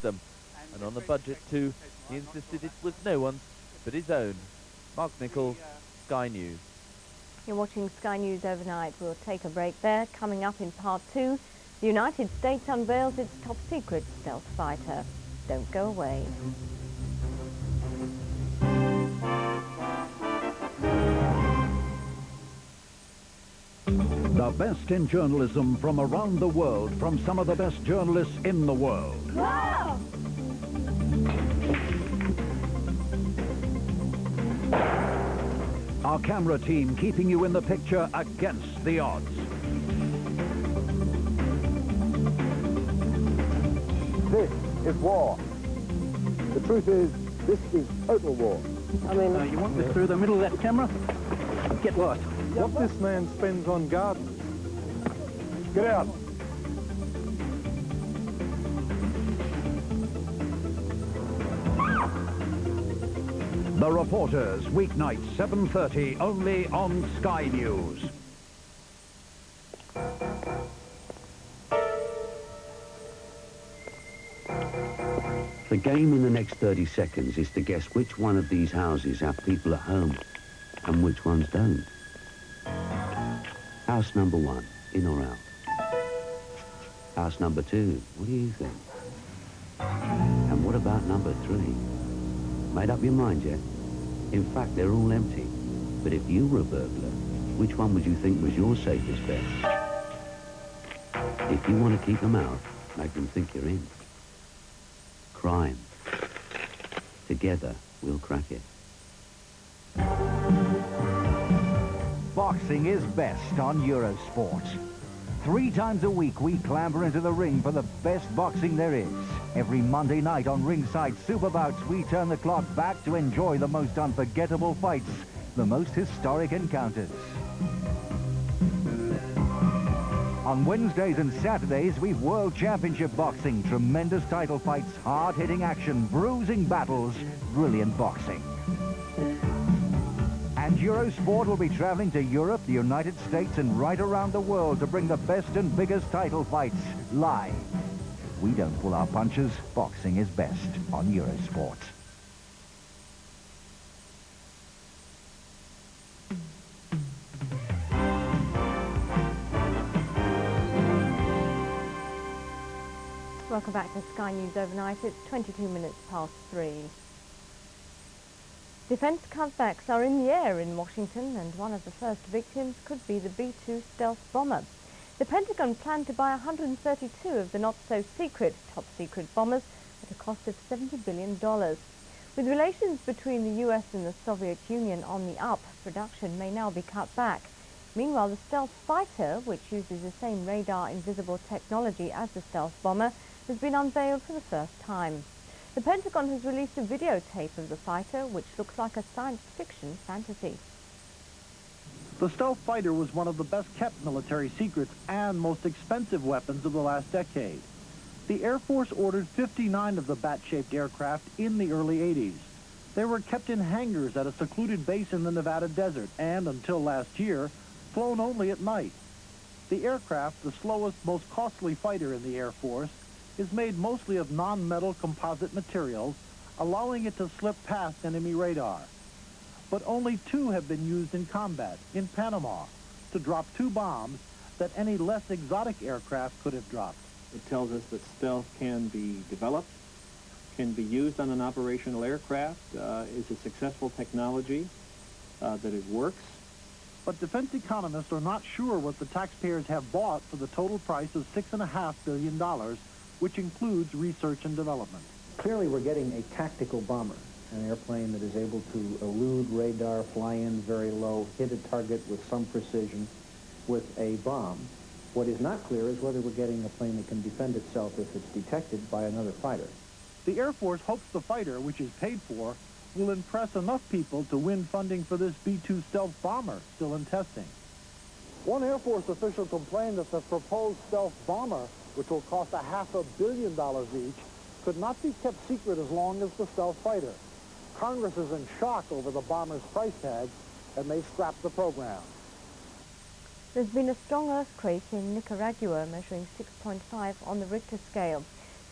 them. And on the budget too, he insisted it was no one's but his own. Mark Nichol, Sky News. You're watching Sky News Overnight. We'll take a break there. Coming up in part 2, the United States unveils its top-secret stealth fighter. Don't go away. The best in journalism from around the world, from some of the best journalists in the world. Wow! Our camera team keeping you in the picture against the odds. This is war. The truth is, this is total war. I mean, you want this through the middle of that camera? Get lost. What this man spends on gardens. Get out. The Reporters, weeknights, 7:30, only on Sky News. The game in the next 30 seconds is to guess which one of these houses have people at home and which ones don't. House number 1, in or out? House number 2, what do you think? And what about number 3? Made up your mind yet? In fact, they're all empty. But if you were a burglar, which one would you think was your safest bet? If you want to keep them out, make them think you're in. Crime. Together, we'll crack it. Boxing is best on Eurosport. 3 times a week, we clamber into the ring for the best boxing there is. Every Monday night on Ringside Superbouts, we turn the clock back to enjoy the most unforgettable fights, the most historic encounters. On Wednesdays and Saturdays, we've World Championship boxing, tremendous title fights, hard-hitting action, bruising battles, brilliant boxing. And Eurosport will be traveling to Europe, the United States, and right around the world to bring the best and biggest title fights live. We don't pull our punches. Boxing is best on Eurosport. Welcome back to Sky News Overnight. It's 22 minutes past 3. Defense cutbacks are in the air in Washington, and one of the first victims could be the B-2 stealth bomber. The Pentagon planned to buy 132 of the not-so-secret, top-secret bombers at a cost of $70 billion. With relations between the US and the Soviet Union on the up, production may now be cut back. Meanwhile, the stealth fighter, which uses the same radar-invisible technology as the stealth bomber, has been unveiled for the first time. The Pentagon has released a videotape of the fighter, which looks like a science fiction fantasy. The stealth fighter was one of the best-kept military secrets and most expensive weapons of the last decade. The Air Force ordered 59 of the bat-shaped aircraft in the early 80s. They were kept in hangars at a secluded base in the Nevada desert and, until last year, flown only at night. The aircraft, the slowest, most costly fighter in the Air Force, is made mostly of non-metal composite materials, allowing it to slip past enemy radar. But only 2 have been used in combat, in Panama, to drop 2 bombs that any less exotic aircraft could have dropped. It tells us that stealth can be developed, can be used on an operational aircraft, is a successful technology, that it works. But defense economists are not sure what the taxpayers have bought for the total price of $6.5 billion, which includes research and development. Clearly, we're getting a tactical bomber, an airplane that is able to elude radar, fly in very low, hit a target with some precision with a bomb. What is not clear is whether we're getting a plane that can defend itself if it's detected by another fighter. The Air Force hopes the fighter, which is paid for, will impress enough people to win funding for this B-2 stealth bomber still in testing. One Air Force official complained that the proposed stealth bomber, which will cost $500 million each, could not be kept secret as long as the stealth fighter. Congress is in shock over the bomber's price tag and may scrap the program. There's been a strong earthquake in Nicaragua, measuring 6.5 on the Richter scale.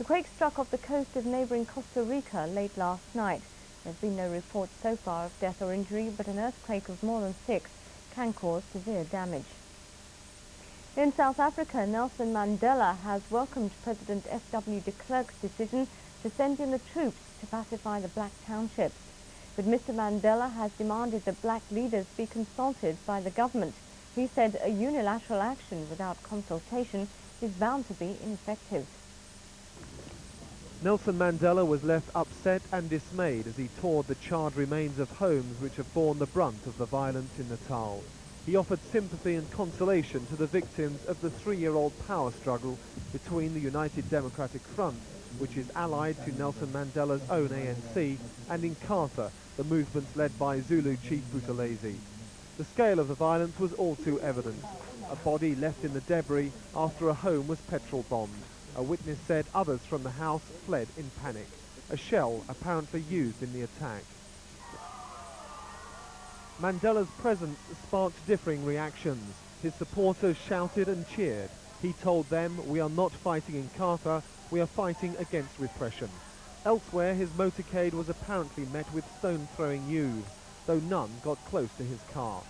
The quake struck off the coast of neighbouring Costa Rica late last night. There's been no report so far of death or injury, but an earthquake of more than 6 can cause severe damage. In South Africa, Nelson Mandela has welcomed President F.W. de Klerk's decision to send in the troops to pacify the black townships. But Mr. Mandela has demanded that black leaders be consulted by the government. He said a unilateral action without consultation is bound to be ineffective. Nelson Mandela was left upset and dismayed as he toured the charred remains of homes which have borne the brunt of the violence in Natal. He offered sympathy and consolation to the victims of the 3-year-old power struggle between the United Democratic Front, which is allied to Nelson Mandela's own ANC, and Inkatha, the movement led by Zulu chief Buthelezi. The scale of the violence was all too evident. A body left in the debris after a home was petrol bombed. A witness said others from the house fled in panic. A shell apparently used in the attack. Mandela's presence sparked differing reactions. His supporters shouted and cheered. He told them, "We are not fighting in Inkatha, we are fighting against repression." Elsewhere, his motorcade was apparently met with stone-throwing youths, though none got close to his car.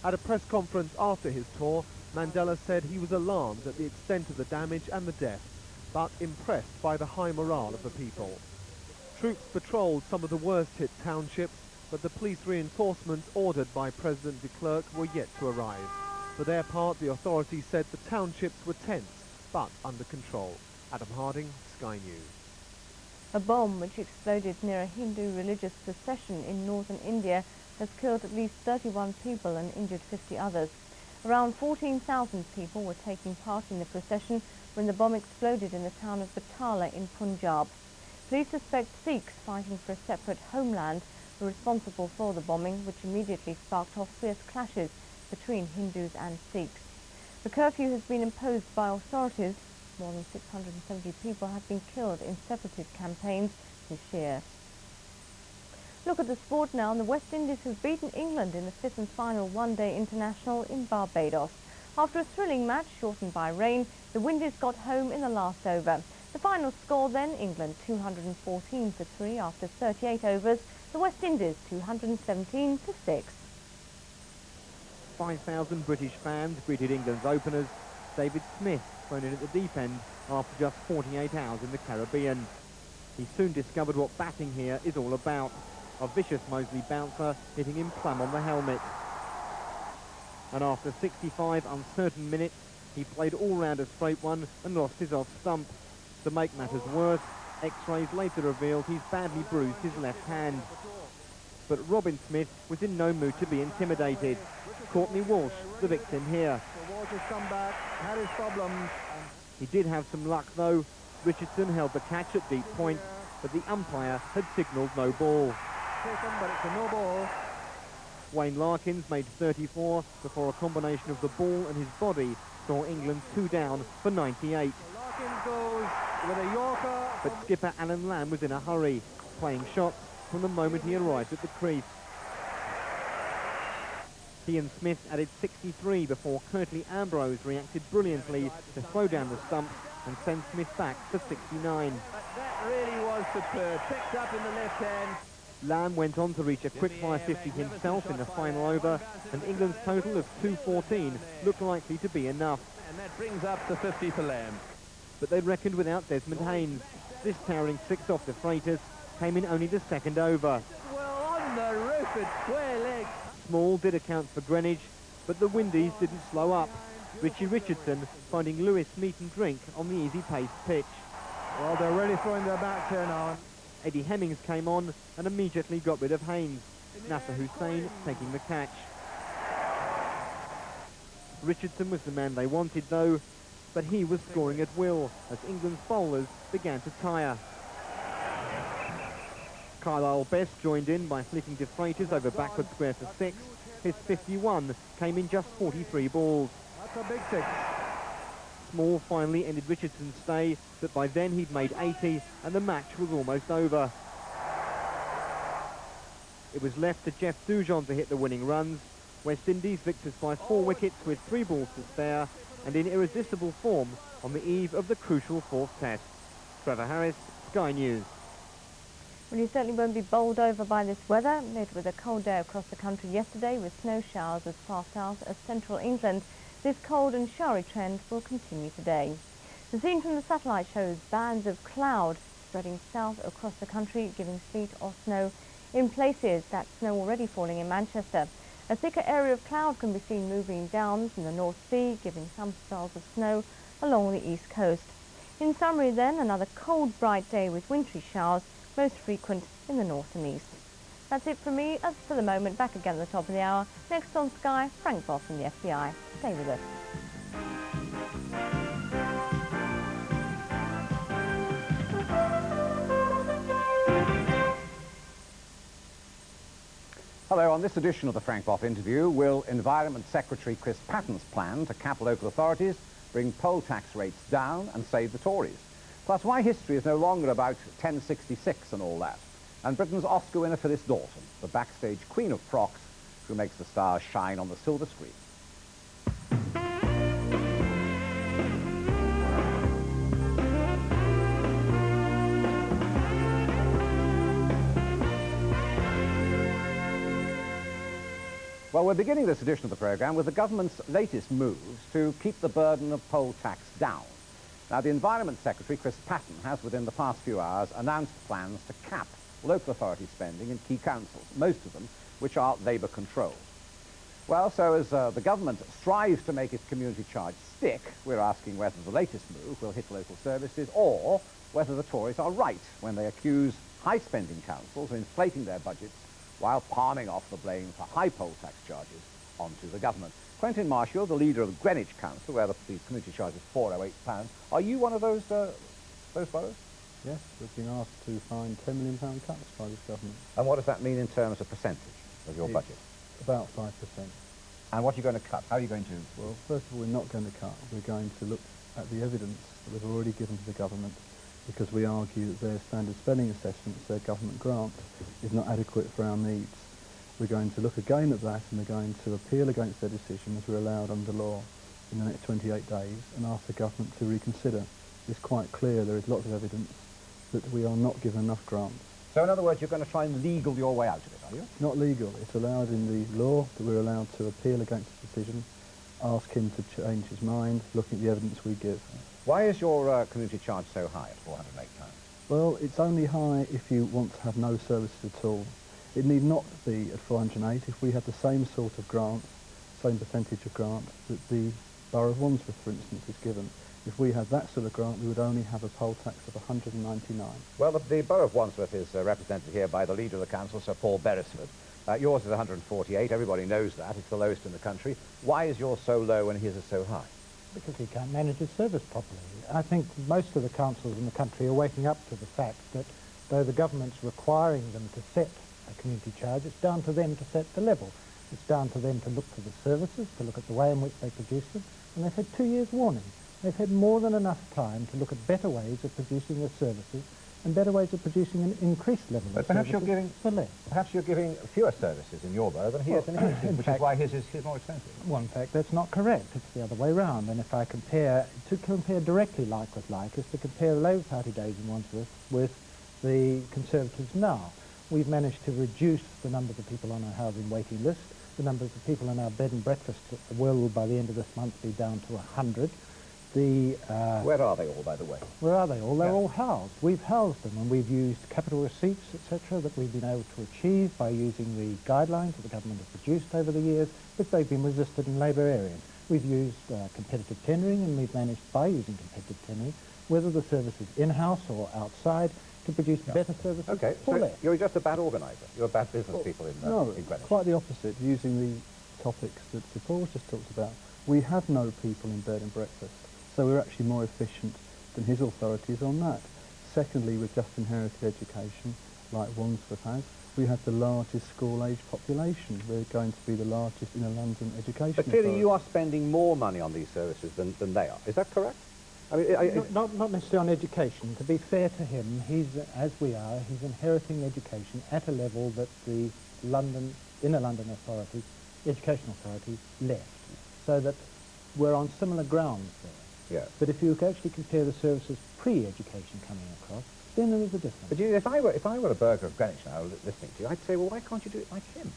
At a press conference after his tour, Mandela said he was alarmed at the extent of the damage and the death, but impressed by the high morale of the people. Troops patrolled some of the worst-hit townships, but the police reinforcements ordered by President de Klerk were yet to arrive. For their part, the authorities said the townships were tense, but under control. Adam Harding, Sky News. A bomb which exploded near a Hindu religious procession in northern India has killed at least 31 people and injured 50 others. Around 14,000 people were taking part in the procession when the bomb exploded in the town of Batala in Punjab. Police suspect Sikhs fighting for a separate homeland were responsible for the bombing, which immediately sparked off fierce clashes between Hindus and Sikhs. The curfew has been imposed by authorities. More than 670 people have been killed in separatist campaigns this year. Look at the sport now, and the West Indies have beaten England in the 5th and final one-day international in Barbados. After a thrilling match shortened by rain, the Windies got home in the last over. The final score then, England 214 for 3 after 38 overs, the West Indies 217 for 6. 5,000 British fans greeted England's openers, David Smith, thrown in at the deep end after just 48 hours in the Caribbean. He soon discovered what batting here is all about. A vicious Moseley bouncer hitting him plumb on the helmet. And after 65 uncertain minutes, he played all round a straight one and lost his off stump. To make matters worse, X-rays later revealed he's badly bruised his left hand. But Robin Smith was in no mood to be intimidated. Courtney Walsh, the victim here. Walsh has come back, had his problems. He did have some luck though. Richardson held the catch at deep point, but the umpire had signalled no ball. But it's a no ball. Wayne Larkins made 34 before a combination of the ball and his body saw England 2 down for 98. Larkins goes with a Yorker. But skipper Alan Lamb was in a hurry, playing shots from the moment he arrived at the crease. Ian Smith added 63 before Curtly Ambrose reacted brilliantly to throw down the stumps and send Smith back for 69. That really was superb. Picked up in the left hand. Lamb went on to reach a quick-fire 50 himself in the final over, and England's total of 214 looked likely to be enough. And that brings up the 50 for Lamb. But they'd reckoned without Desmond Haynes. This towering 6 off the Freitas came in only the second over. Well, on the roof at square leg. Small did account for Greenwich, but the Windies didn't slow up. Richie Richardson finding Lewis meat and drink on the easy-paced pitch. Well, they're really throwing their backs here now. Eddie Hemmings came on and immediately got rid of Haynes. Nasser Hussain taking the catch. Richardson was the man they wanted though, but he was scoring at will as England's bowlers began to tire. Carlisle Best joined in by flicking De Freitas over backward square for 6. His 51 came in just 43 balls. That's a big 6. Small finally ended Richardson's stay, but by then he'd made 80 and the match was almost over. It was left to Jeff Dujon to hit the winning runs. West Indies victors by 4 wickets with 3 balls to spare and in irresistible form on the eve of the crucial 4th test. Trevor Harris, Sky News. Well, you certainly won't be bowled over by this weather. It was a cold day across the country yesterday with snow showers as far south as central England. This cold and showery trend will continue today. The scene from the satellite shows bands of cloud spreading south across the country, giving sleet or snow in places. That snow already falling in Manchester. A thicker area of cloud can be seen moving down from the North Sea, giving some spells of snow along the east coast. In summary then, another cold, bright day with wintry showers, most frequent in the north and east. That's it from me. As for the moment, back again at the top of the hour. Next on Sky, Frank Boss from the FBI. Stay with us. Hello, on this edition of the Frank Boff interview, will Environment Secretary Chris Patten's plan to cap local authorities bring poll tax rates down and save the Tories? Plus, why history is no longer about 1066 and all that. And Britain's Oscar winner Phyllis Dawson, the backstage queen of frocks who makes the stars shine on the silver screen. Well, we're beginning this edition of the programme with the government's latest moves to keep the burden of poll tax down. Now, the Environment Secretary, Chris Patten, has within the past few hours announced plans to cap local authority spending in key councils, most of them which are Labour-controlled. Well, so as the government strives to make its community charge stick, we're asking whether the latest move will hit local services or whether the Tories are right when they accuse high-spending councils of inflating their budgets while palming off the blame for high poll tax charges onto the government. Quentin Marshall, the leader of Greenwich Council, where the community charge is £408, are you one of those boroughs? Yes, we've been asked to find £10 million cuts by this government. And what does that mean in terms of percentage of your budget? About 5%. And what are you going to cut? How are you going to? Well, first of all, we're not going to cut. We're going to look at the evidence that we've already given to the government, because we argue that their standard spending assessments, their government grant, is not adequate for our needs. We're going to look again at that, and we're going to appeal against their decision, as we're allowed under law, in the next 28 days, and ask the government to reconsider. It's quite clear there is lots of evidence that we are not given enough grants. So in other words, you're going to try and legal your way out of it, are you? It's not legal. It's allowed in the law that we're allowed to appeal against the decision, ask him to change his mind, looking at the evidence we give. Why is your community charge so high at £408? Well, it's only high if you want to have no services at all. It need not be at 408 if we had the same sort of grants, same percentage of grant that the Borough of Wandsworth, for instance, is given. If we had that sort of grant, we would only have a poll tax of 199. Well, the Borough of Wandsworth is represented here by the leader of the council, Sir Paul Beresford. Yours is 148. Everybody knows that. It's the lowest in the country. Why is yours so low and his is so high? Because he can't manage his service properly. I think most of the councils in the country are waking up to the fact that though the government's requiring them to set a community charge, it's down to them to set the level. It's down to them to look for the services, to look at the way in which they produce them, and they've had 2 years' warning. They've had more than enough time to look at better ways of producing the services and better ways of producing an increased level of services for less. Perhaps you're giving fewer services in your borough than he is in his, which is why his is more expensive. Well, in fact, that's not correct. It's the other way round. And if I compare, to compare directly like with like, is to compare the Labour Party days in Wandsworth with the Conservatives now. We've managed to reduce the number of people on our housing waiting list. The numbers of people in our bed and breakfast will, by the end of this month, be down to 100. Where are they all, by the way? Where are they all? They're all housed. We've housed them, and we've used capital receipts, etc., that we've been able to achieve by using the guidelines that the government has produced over the years, but they've been resisted in Labour areas. We've used competitive tendering, and we've managed, by using competitive tendering, whether the service is in-house or outside, to produce better services for less. You're just a bad organiser. You're bad business people in Greenwich. Quite the opposite. Using the topics that Sir Paul just talked about, we have no people in bed and breakfast. So we're actually more efficient than his authorities on that. Secondly, we've just inherited education, like Wandsworth has. We have the largest school-age population. We're going to be the largest in a London education But clearly authority. you are spending more money on these services than they are. Is that correct? I mean, not necessarily on education. To be fair to him, as we are, he's inheriting education at a level that the inner London authority, education authority, left. So that we're on similar grounds there. Yes. But if you actually compare the services pre-education coming across, then there is a difference. But if I were a burgher of Greenwich now listening to you, I'd say, well, why can't you do it like him?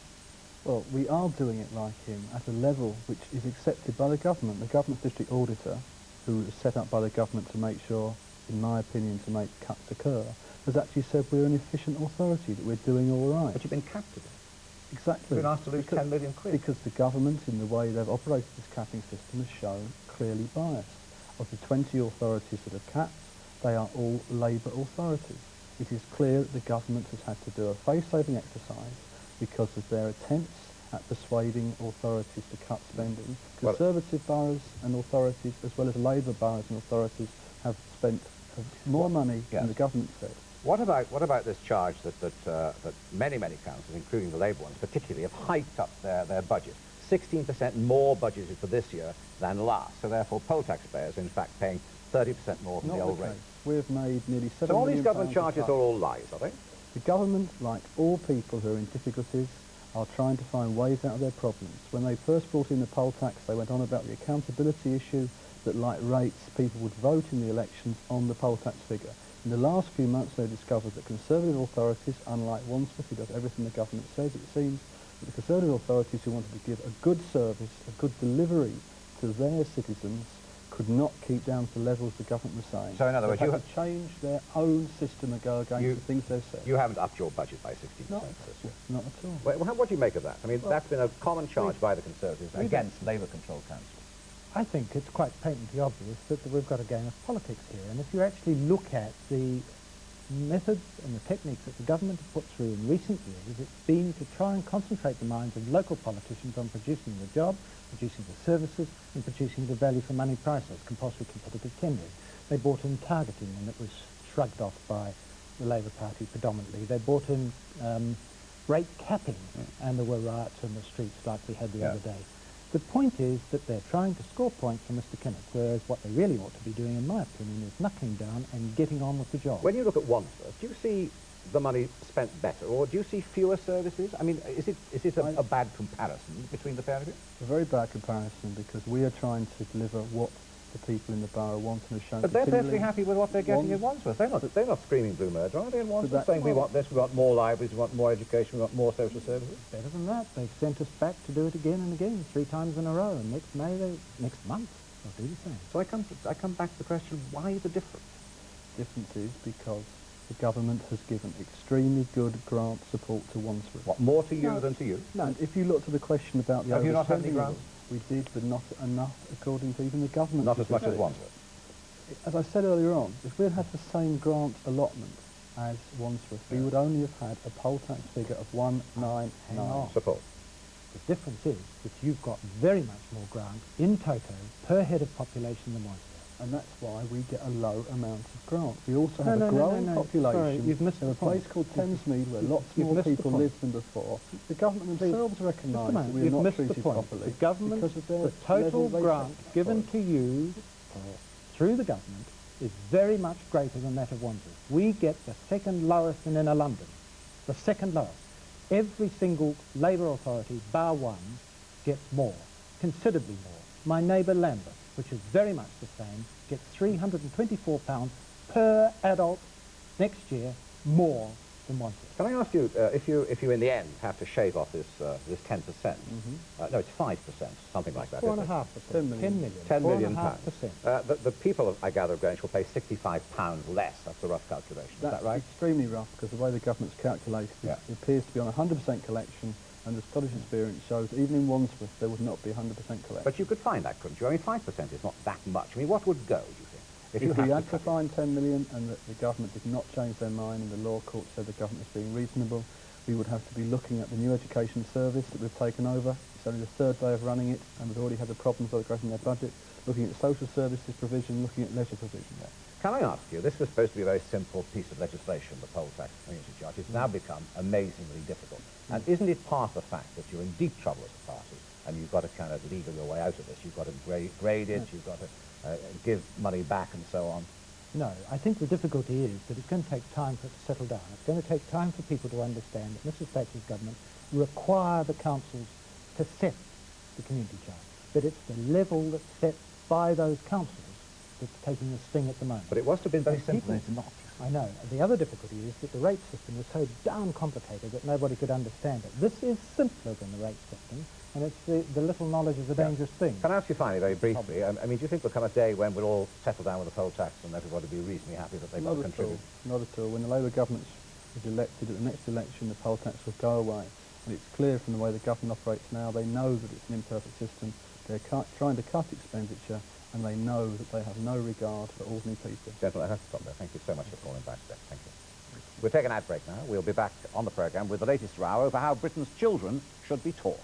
Well, we are doing it like him at a level which is accepted by the government. The government's district auditor, who was set up by the government to make sure, in my opinion, to make cuts occur, has actually said we're an efficient authority, that we're doing all right. But you've been capped today. Exactly. You've been asked to lose 10 million quid. Because the government, in the way they've operated this capping system, has shown clearly biased. Of the 20 authorities that are capped, they are all Labour authorities. It is clear that the government has had to do a face-saving exercise because of their attempts at persuading authorities to cut spending. Conservative boroughs and authorities, as well as Labour boroughs and authorities, have spent more money than the government said. What about this charge that many councils, including the Labour ones particularly, have hiked up their budget? 16% more budgeted for this year than last. So therefore, poll taxpayers are in fact paying 30% more than the old rate. We've made nearly 7 So all these million government pounds charges are all lies, are they? The government, like all people who are in difficulties, are trying to find ways out of their problems. When they first brought in the poll tax, they went on about the accountability issue, that like rates, people would vote in the elections on the poll tax figure. In the last few months, they discovered that Conservative authorities, unlike Wandsworth, who does everything the government says, it seems, that the Conservative authorities who wanted to give a good service, a good delivery to their citizens, could not keep down to the levels the government was saying. So in other words, you you have changed their own system and go against the things they've said. You haven't upped your budget by 16% Not, this year. not at all. Well, what do you make of that? I mean, that's been a common charge by the Conservatives against Labour-controlled councils. I think it's quite patently obvious that we've got a game of politics here, and if you actually look at the methods and the techniques that the government has put through in recent years, it's been to try and concentrate the minds of local politicians on producing the job, producing the services, and producing the value for money prices, compulsory competitive tenders. They brought in targeting, and it was shrugged off by the Labour Party predominantly. They brought in rate capping, and there were riots in the streets like we had the other day. The point is that they're trying to score points for Mr. Kinnock, whereas what they really ought to be doing, in my opinion, is knuckling down and getting on with the job. When you look at Wandsworth, do you see the money spent better, or do you see fewer services? I mean, is it a bad comparison between the pair of you? It's a very bad comparison, because we are trying to deliver what the people in the borough want and have shown. But they're perfectly happy with what they're getting in Wandsworth. They're not screaming blue murder, are they, in Wandsworth, saying we want this, we want more libraries, we want more education, we want more social services? Better than that. They've sent us back to do it again and again, 3 times in a row, and next month, they'll do the same. So I come back to the question, why the difference? The difference is because the government has given extremely good grant support to Wandsworth. What, more to you than to you? No, and if you look to the question about the Have you not had any overspending grants? We did, but not enough, according to even the government. Not as much as Wandsworth? As I said earlier on, if we had had the same grant allotment as Wandsworth, we would only have had a poll tax figure of 199. Support. The difference is that you've got very much more grant in toto per head of population than Wandsworth. And that's why we get a low amount of grant. We also have a growing population. Sorry, you've missed in a place called Thamesmead where lots more people live than before. The government themselves recognise that we are not treated properly. The government, because of their the total level grant given to you through the government is very much greater than that of Wandsworth. We get the second lowest in inner London. The second lowest. Every single Labour authority, bar one, gets more, considerably more. My neighbour Lambeth, which is very much the same, gets £324 per adult next year, more than Wandsworth. Can I ask you, if you in the end have to shave off this 10%, no, it's 5%, something like that. 4.5%. 10 million. 10 million pounds. 4.5%. The people, I gather, of Greenwich will pay £65 less. That's a rough calculation. Is that right? Extremely rough, because the way the government's calculated it appears to be on a 100% collection, and the Scottish experience shows that even in Wandsworth there would not be 100% collection. But you could find that, couldn't you? I mean, 5% is not that much. I mean, what would go, do you think? If we had to find 10 million and the government did not change their mind and the law court said the government was being reasonable, we would have to be looking at the new education service that we've taken over. It's only the 3rd day of running it, and we've already had the problems of growing their budget, looking at social services provision, looking at leisure provision. Can I ask you, this was supposed to be a very simple piece of legislation, the poll tax community charge. It's now become amazingly difficult. And isn't it part of the fact that you're in deep trouble as a party, and you've got to kind of legal your way out of this? You've got to grade it, you've got to give money back and so on. No, I think the difficulty is that it's going to take time for it to settle down. It's going to take time for people to understand that Mrs. Thatcher's government require the councils to set the community charge. But it's the level that's set by those councils that's taking the sting at the moment. But it was to have been very simple, People- and it's not. I know. The other difficulty is that the rate system is so darn complicated that nobody could understand it. This is simpler than the rate system, and it's the little knowledge is a dangerous thing. Can I ask you finally, very briefly, I mean, do you think there'll come a day when we'll all settle down with a poll tax and everybody will be reasonably happy that they've got to contribute? Not at all. When the Labour government is elected, at the next election, the poll tax will go away. And it's clear from the way the government operates now, they know that it's an imperfect system. They're trying to cut expenditure, and they know that they have no regard for ordinary people. Gentlemen, I have to stop there. Thank you so much for calling back today. Thank you. We'll take an ad break now. We'll be back on the programme with the latest row over how Britain's children should be taught.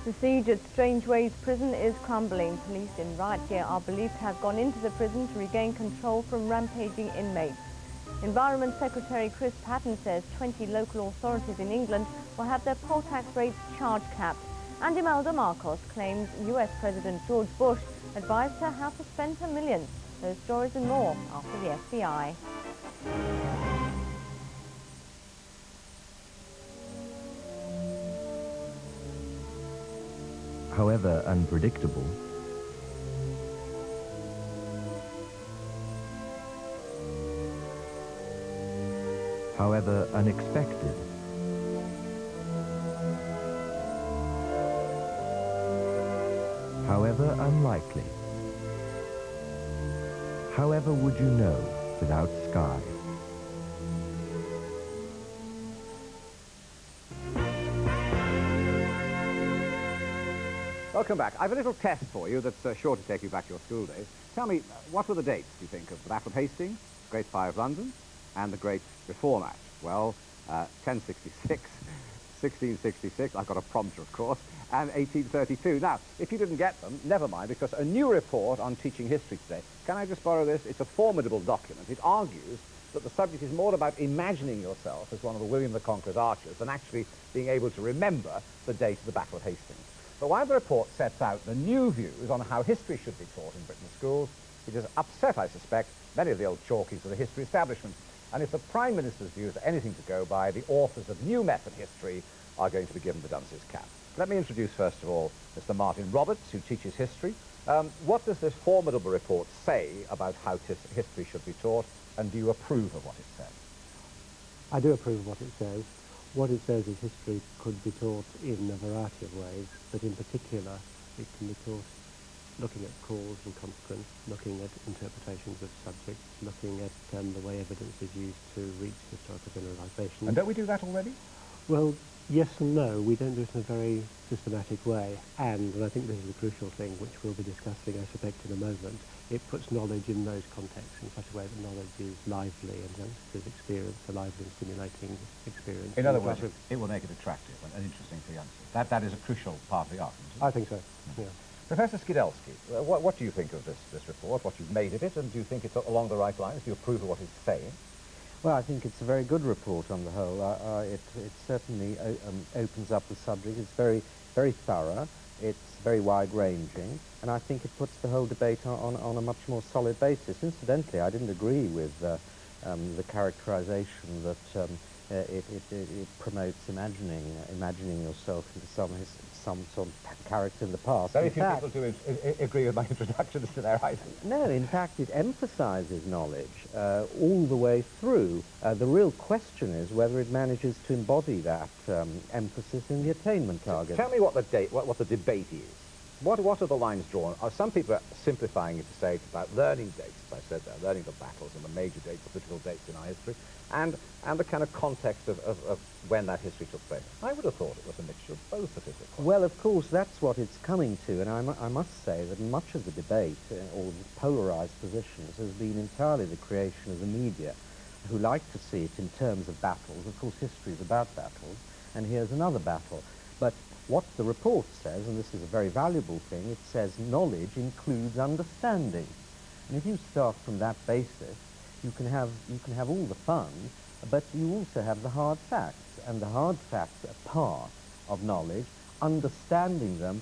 The siege at Strangeways prison is crumbling. Police in riot gear are believed to have gone into the prison to regain control from rampaging inmates. Environment Secretary Chris Patten says 20 local authorities in England will have their poll tax rates charge capped. And Imelda Marcos claims US President George Bush advised her how to spend her millions. Those stories and more after the FBI. However unpredictable, however unexpected, however unlikely, however would you know without Sky? Welcome back. I have a little test for you that's sure to take you back to your school days. Tell me, what were the dates, do you think, of the Battle of Hastings, the Great Fire of London, and the Great Reform Act? Well, 1066, 1666, I've got a prompter, of course, and 1832. Now, if you didn't get them, never mind, because a new report on teaching history today, can I just borrow this? It's a formidable document. It argues that the subject is more about imagining yourself as one of the William the Conqueror's archers than actually being able to remember the date of the Battle of Hastings. But while the report sets out the new views on how history should be taught in Britain's schools, it has upset, I suspect, many of the old chalkies of the history establishment. And if the Prime Minister's views are anything to go by, the authors of new method history are going to be given the dunce's cap. Let me introduce, first of all, Mr. Martin Roberts, who teaches history. What does this formidable report say about how history should be taught, and do you approve of what it says? I do approve of what it says. What it says is history could be taught in a variety of ways, but in particular it can be taught looking at cause and consequence, looking at interpretations of subjects, looking at the way evidence is used to reach historical generalisation. And don't we do that already? Well, yes and no. We don't do it in a very systematic way, and I think this is the crucial thing, which we'll be discussing, I suspect, in a moment. It puts knowledge in those contexts in such a way that knowledge is lively and youngsters experience a lively and stimulating experience. In other words, it will make it attractive and interesting for youngsters. That is a crucial part of the argument. I think so, yeah. Professor Skidelsky, what do you think of this report, what you've made of it, and do you think it's along the right lines? Do you approve of what it's saying? Well, I think it's a very good report on the whole. It certainly opens up the subject. It's very, very thorough. It's very wide-ranging, and I think it puts the whole debate on a much more solid basis. Incidentally, I didn't agree with the characterization that it promotes imagining yourself into some sort of character in the past. Very few people do agree with my introductions to their items. No, in fact, it emphasizes knowledge all the way through. The real question is whether it manages to embody that emphasis in the attainment target. Tell me what the debate is. What are the lines drawn? Some people are simplifying it to say it's about learning dates, as I said there, learning the battles and the major dates, the political dates in our history, and the kind of context of when that history took place. I would have thought it was a mixture of both of it. Well, of course, that's what it's coming to, and I must say that much of the debate, or the polarized positions, has been entirely the creation of the media, who like to see it in terms of battles. Of course, history is about battles, and here's another battle. But what the report says, and this is a very valuable thing, it says knowledge includes understanding. And if you start from that basis, you can have all the fun, but you also have the hard facts. And the hard facts are part of knowledge. Understanding them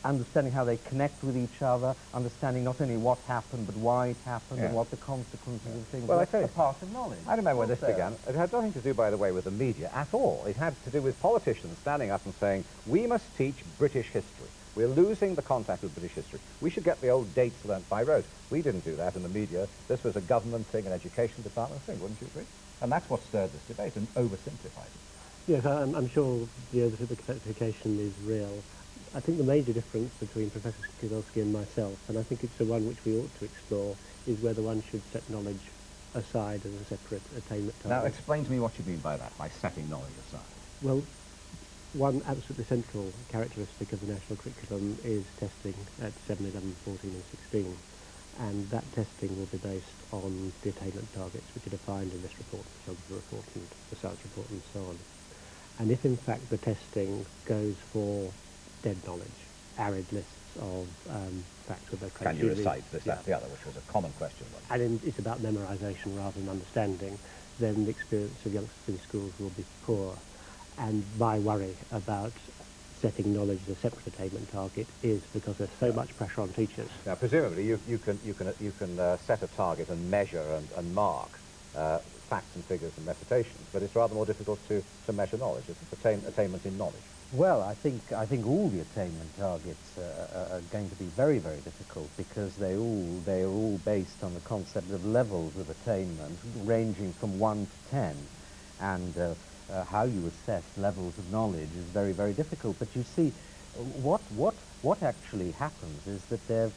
understanding how they connect with each other, understanding not only what happened, but why it happened, and what the consequences of things Well, were. I tell you, a part of knowledge. I remember when this began. It had nothing to do, by the way, with the media at all. It had to do with politicians standing up and saying, we must teach British history. We're losing the contact with British history. We should get the old dates learnt by rote. We didn't do that in the media. This was a government thing, an education department thing, wouldn't you agree? And that's what stirred this debate and oversimplified it. Yes, I'm sure the oversimplification is real. I think the major difference between Professor Kowalski and myself, and I think it's the one which we ought to explore, is whether one should set knowledge aside as a separate attainment target. Now, explain to me what you mean by that, by setting knowledge aside. Well, one absolutely central characteristic of the national curriculum is testing at 7, 11, 14 and 16. And that testing will be based on the attainment targets which are defined in this report, the geography report and the science report and so on. And if in fact the testing goes for dead knowledge, arid lists of facts with their criteria. Can you recite this, that, the other, which was a common question. And it's about memorisation rather than understanding, then the experience of youngsters in schools will be poor. And my worry about setting knowledge as a separate attainment target is because there's so much pressure on teachers. Now, presumably, you can set a target and measure and mark facts and figures and recitations, but it's rather more difficult to measure knowledge. It's attainment in knowledge. Well, I think all the attainment targets are going to be very, very difficult because they are all based on the concept of levels of attainment ranging from 1 to 10, and how you assess levels of knowledge is very, very difficult. But you see, what actually happens is that they've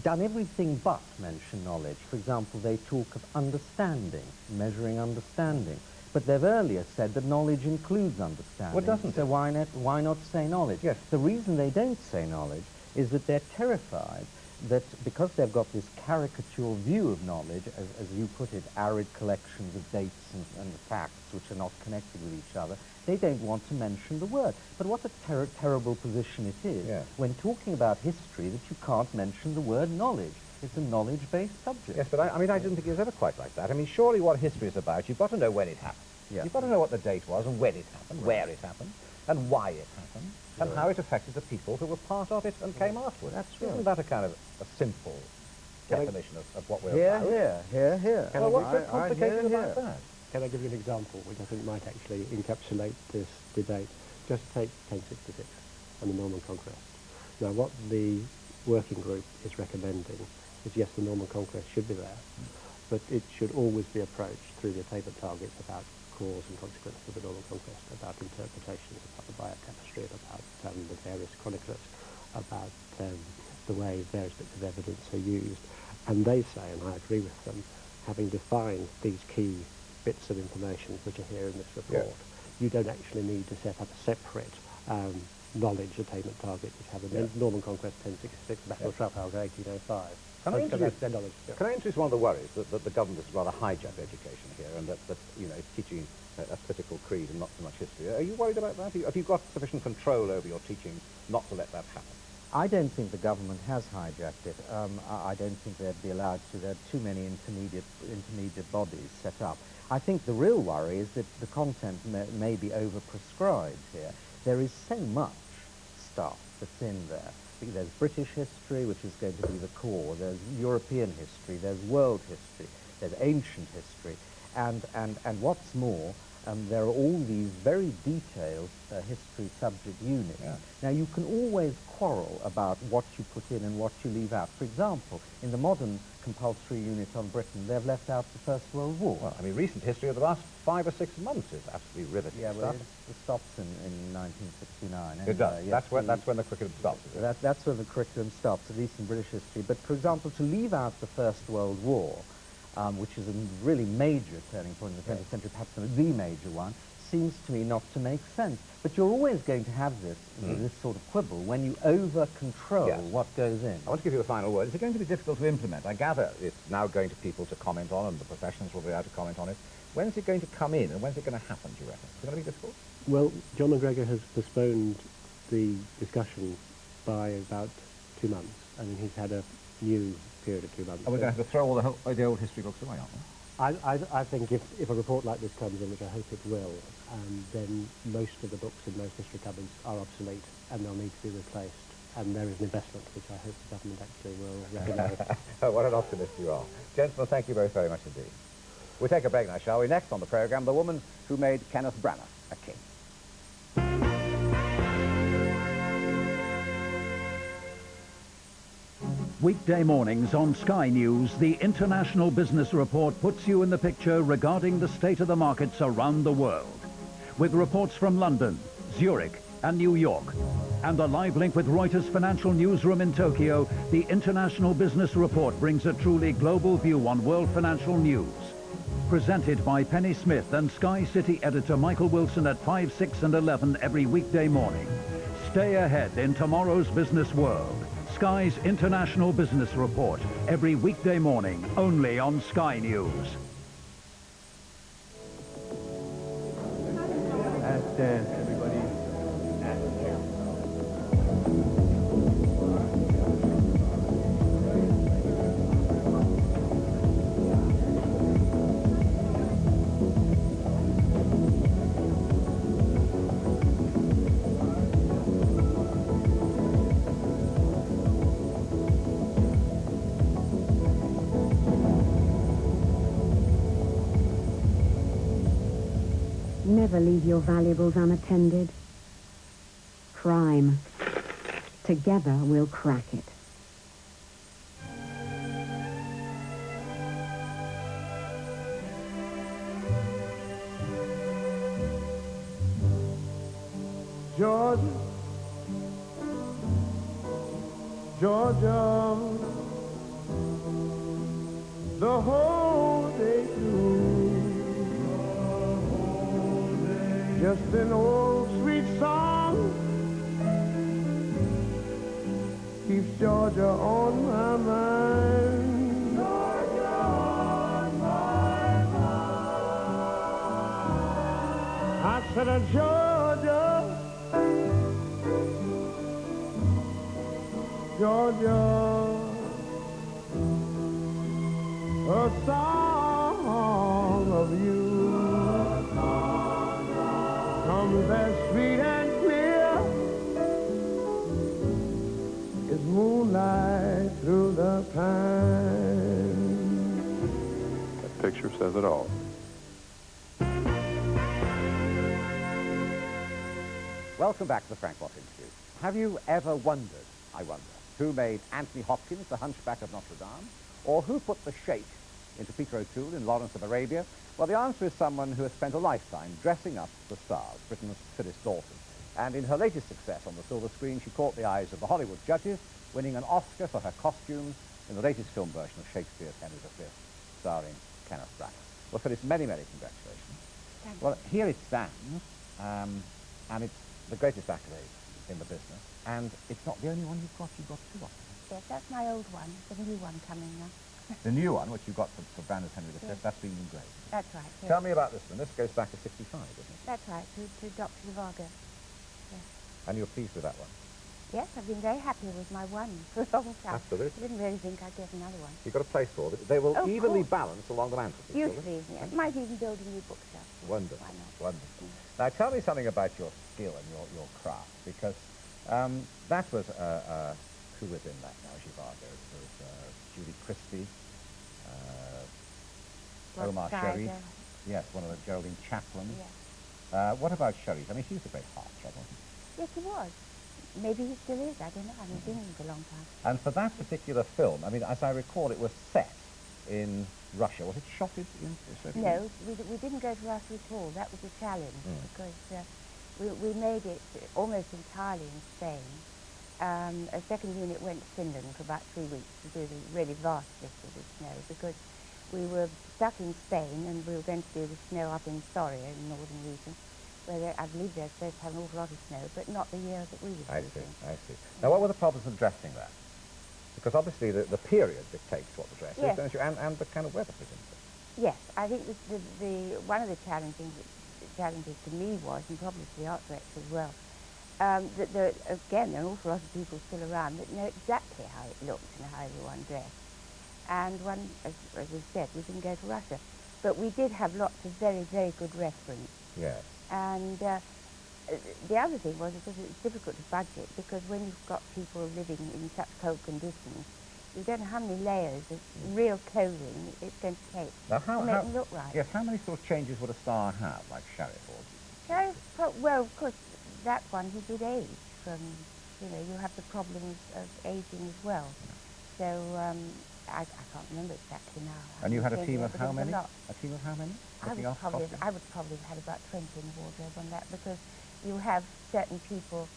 done everything but mention knowledge. For example, they talk of understanding, measuring understanding. But they've earlier said that knowledge includes understanding. Well, doesn't so it? Why not say knowledge? Yes. The reason they don't say knowledge is that they're terrified that because they've got this caricatural view of knowledge, as you put it, arid collections of dates and facts which are not connected with each other, they don't want to mention the word. But what a terrible position it is when talking about history that you can't mention the word knowledge. It's a knowledge-based subject. Yes, but I mean, I didn't think it was ever quite like that. I mean, surely what history is about, you've got to know when it happened. Yeah. You've got to know what the date was and when it happened, where it happened, and why it happened, and how it affected the people who were part of it and came afterwards. That's right. Isn't that a kind of a simple definition of what we're about? Here. Well, what's so complicated about that? Can I give you an example which I think might actually encapsulate this debate? Just take 1066 and the Norman Conquest. Now, what the working group is recommending is, yes, the Norman Conquest should be there, but it should always be approached through the attainment targets about cause and consequence of the Norman Conquest, about interpretations, about the biotapestry, about the various chroniclers, about the way various bits of evidence are used. And they say, and I agree with them, having defined these key bits of information which are here in this report, you don't actually need to set up a separate knowledge attainment target, which have the Norman Conquest 1066, Battle of Trafalgar 1805. Can I introduce one of the worries that the government has rather hijacked education here, and that you know, it's teaching a political creed and not so much history. Are you worried about that? Have you got sufficient control over your teaching not to let that happen? I don't think the government has hijacked it. I don't think they'd be allowed to. There are too many intermediate bodies set up. I think the real worry is that the content may be overprescribed here. There is so much stuff that's in there. There's British history, which is going to be the core. There's European history. There's world history. There's ancient history. And what's more, there are all these very detailed history subject units. Now, you can always quarrel about what you put in and what you leave out. For example, in the modern compulsory unit on Britain, they've left out the First World War. Well, I mean, recent history of the last 5 or 6 months is absolutely riveting Yeah, stuff. well, it stops in 1969. It does. Yes, That's when the curriculum stops. Is it? That's when the curriculum stops, at least in British history. But, for example, to leave out the First World War, which is a really major turning point in the 20th century, perhaps the major one, seems to me not to make sense. But you're always going to have this sort of quibble when you over-control what goes in. I want to give you a final word. Is it going to be difficult to implement? I gather it's now going to people to comment on, and the professionals will be able to comment on it. When's it going to come in, and when's it going to happen, do you reckon? Is it going to be difficult? Well, John McGregor has postponed the discussion by about 2 months. I mean, he's had a new period of 2 months. And we're going to have to throw all the old history books away, aren't we? I think if a report like this comes in, which I hope it will, then most of the books in most history cupboards are obsolete and they'll need to be replaced. and there is an investment which I hope the government actually will recognise. Oh, what an optimist you are. Gentlemen, thank you both very much indeed. We'll take a break now, shall we? Next on the programme, the woman who made Kenneth Branagh a king. Weekday mornings on Sky News, the International Business Report puts you in the picture regarding the state of the markets around the world. With reports from London, Zurich and New York, and a live link with Reuters Financial Newsroom in Tokyo, the International Business Report brings a truly global view on world financial news. Presented by Penny Smith and Sky City editor Michael Wilson at 5, 6 and 11 every weekday morning. Stay ahead in tomorrow's business world. Sky's International Business Report, every weekday morning, only on Sky News. Last dance, everybody. Never leave your valuables unattended. Crime. Together we'll crack it. Georgia, Georgia, the whole day through. Just an old sweet song keeps Georgia on my mind. Georgia on my mind. I said, Georgia, Georgia, a song of you. Comes as sweet and clear as moonlight through the pine. That picture says it all. Welcome back to the Frank Watts Institute. Have you ever wondered, I wonder, who made Anthony Hopkins the Hunchback of Notre Dame? Or who put the Sheikh into Peter O'Toole in Lawrence of Arabia? Well, the answer is someone who has spent a lifetime dressing up the stars, Britain's Phyllis Dalton. And in her latest success on the silver screen, she caught the eyes of the Hollywood judges, winning an Oscar for her costumes in the latest film version of Shakespeare's Henry V, starring Kenneth Branagh. Well, Phyllis, many, many congratulations. Thank Well, here it stands, and it's the greatest accolade in the business. And it's not the only one you've got two Oscars. Yes, that's my old one, the new one coming now. The new one, which you got for Brandon's Henry V, Yes. that's been great. That's right. Yes. Tell me about this one. This goes back to 65, doesn't it? That's right, to Dr. Zhivago. Yes. And you're pleased with that one? Yes, I've been very happy with my one for a long time. Absolutely. I didn't really think I'd get another one. You've got a place for it. They will Of evenly course. balance along the mantelpiece. will they? Beautifully, yes. Might even build a new bookshelf. Wonderful. Why not? Wonderful. Now, tell me something about your skill and your craft, because that was, who was in that now, Zhivago? It was Judy Christie, Rod Omar Steiger. Sharif. Yes, one of the Geraldine Chaplin. Yes. What about Sharif? I mean, he was a great heartthrob, wasn't he? Yes, he was. Maybe he still is. I don't know. I haven't seen him for a long time. And for that particular film, I mean, as I recall, it was set in Russia. Was it shot in Soviet Union? No, we didn't go to Russia at all. That was a challenge because we made it almost entirely in Spain. A second unit went to Finland for about 3 weeks to do the really vast lifting of snow because we were stuck in Spain and we were going to do the snow up in Soria in the northern region, where I believe they're supposed to have an awful lot of snow, but not the year that we were I shooting. see, I see. Now, what were the problems of dressing that? Because obviously the period dictates what the dress Yes. is, don't you? And the kind of weather, presumably. Yes, I think one of the challenges to me was, and probably to the art director as well, that there are an awful lot of people still around that know exactly how it looked and how everyone dressed. And one, as we said, we didn't go to Russia. But we did have lots of very, very good reference. Yes. And the other thing was, of course, it's difficult to budget because when you've got people living in such cold conditions, you don't know how many layers of real clothing it's going to take Now, to make them look right. Yes, how many sort of changes would a star have, like Sharif or? Sharif, well, of course, that one he did age from, you have the problems of aging as well. So I can't remember exactly now. And you had a team of how many? many? A team of how many? I would probably have had about 20 in the wardrobe on that, because you have certain people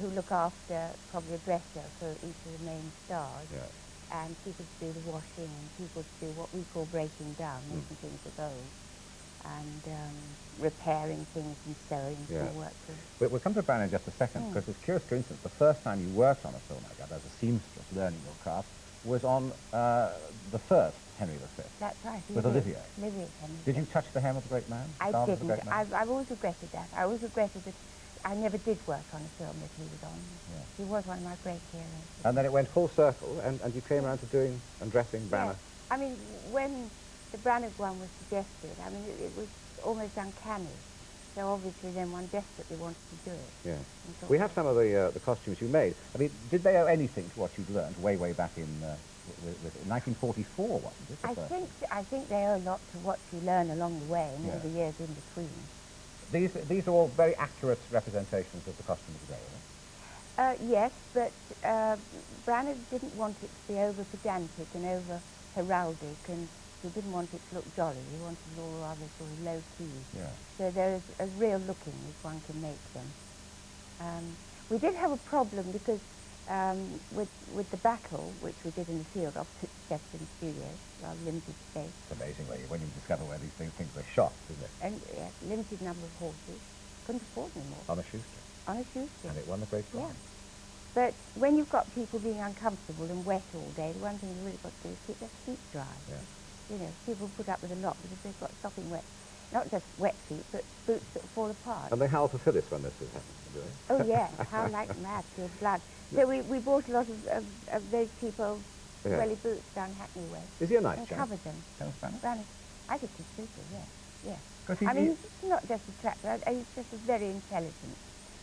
who look after probably a dresser for each of the main stars. Yeah. And people to do the washing, and people to do what we call breaking down, making things of old, and repairing things and sewing and work. We'll come to Branagh in just a second, because it's curious coincidence. The first time you worked on a film like that as a seamstress, learning your craft, was on the first Henry V. That's right. With Olivier. Olivier Henry. Did you touch the hem of the great man? I didn't. I've always regretted that. I always regretted that I never did work on a film that he was on. Yeah. He was one of my great heroes. And then it went full circle, and you came around to doing and dressing Branagh. Yes. I mean, when the Branagh one was suggested, I mean, it was almost uncanny. So obviously then one desperately wanted to do it. Yeah. We have some of the costumes you made. I mean, did they owe anything to what you'd learned way back in 1944, wasn't it? I think they owe a lot to what you learn along the way and all the years in between. These are all very accurate representations of the costumes today, are they? Yes, but Branagh didn't want it to be over pedantic and over heraldic, and he didn't want it to look jolly. He wanted it all rather sort of low key. Yeah. So they're as real looking as one can make them. We did have a problem because with the battle, which we did in the field opposite Sefton Studios, rather limited space. It's amazing when you discover where these things were shot, isn't it? And yes, limited number of horses. Couldn't afford any more. On a shoestring. On a shoestring. And it won the great prize. Yeah. But when you've got people being uncomfortable and wet all day, the one thing you really got to do is keep their feet dry. Yeah. People put up with a lot because they've got sopping wet. Not just wet feet, but boots that fall apart. And they howl for Phyllis when this was happening, do they? Oh, yeah, howl like mad, feel blood. So we bought a lot of those people welly boots down Hackney Way. Is he a nice and chap? Covered them. Branagh? I think he's super, yeah. I mean, he's not just a trapper, he's just a very intelligent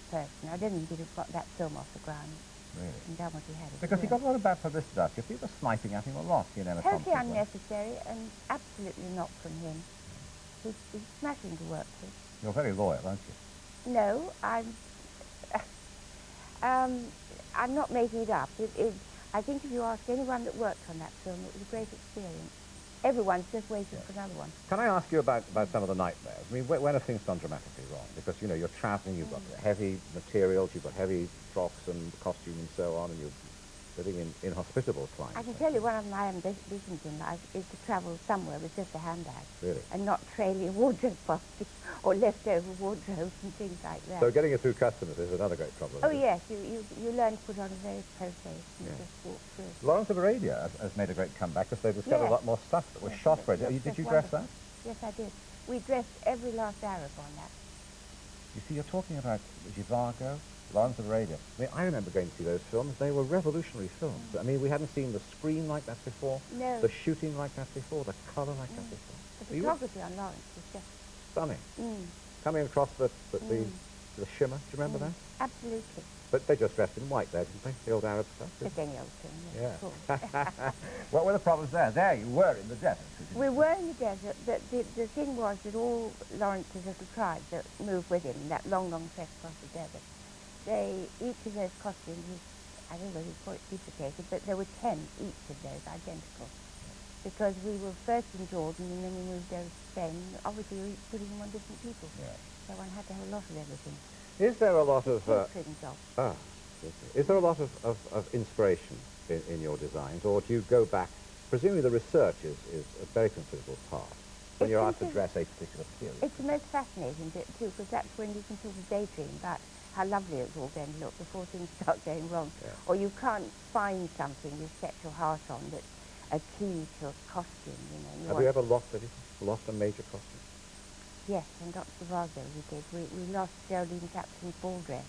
person. I don't think he'd have got that film off the ground. Really? And done what he had. Because he got a lot of bad publicity last year. People were sniping at him a lot, Totally unnecessary and absolutely not from him. He's smashing to work with. You're very loyal, aren't you? No, I'm not making it up. I think if you ask anyone that worked on that film, it was a great experience. Everyone's just waiting for another one. Can I ask you about some of the nightmares? I mean, when have things gone dramatically wrong? Because, you're traveling, you've got heavy materials, you've got heavy frocks and costume and so on, and you're living in inhospitable climates. I can tell you one of my ambitions in life is to travel somewhere with just a handbag. Really? And not trailing wardrobe boxes or leftover wardrobes and things like that. So getting it through customs is another great problem. Oh, yes. You learn to put on a very pro face and just walk through. Lawrence of Arabia has made a great comeback because they've discovered a lot more stuff that was shot for it. Did you dress that? Yes, I did. We dressed every last Arab on that. You see, you're talking about Zhivago, Lawrence of Arabia. I mean, I remember going to see those films. They were revolutionary films. I mean, we hadn't seen the screen like that before, the shooting like that before, the colour like that before. The photography on Lawrence was just stunning. Coming across the shimmer, do you remember that? Absolutely. But they just dressed in white there, didn't they? The old Arab stuff. Just any old thing, yeah. What were the problems there? There you were in the desert. We were in the desert, but the thing was that all Lawrence's little tribes that moved with him, that long trek across the desert, each of those costumes was, I don't know whether you call it duplicated, but there were 10 each of those identical. Because we were first in Jordan and then we moved over to Spain. Obviously, we were putting them on different people. Yeah. So one had to have a lot of everything. Is there a lot of... is there a lot of inspiration in your designs, or do you go back... Presumably the research is a very considerable part when you're asked to dress a particular period. It's the most fascinating bit, too, because that's when you can sort of daydream about how lovely it's all going to look before things start going wrong. Yeah. Or you can't find something you set your heart on that's a key to a costume, Have you ever lost a major costume? Yes, on Dr. Zhivago we did. We lost Geraldine Captain's ball dress.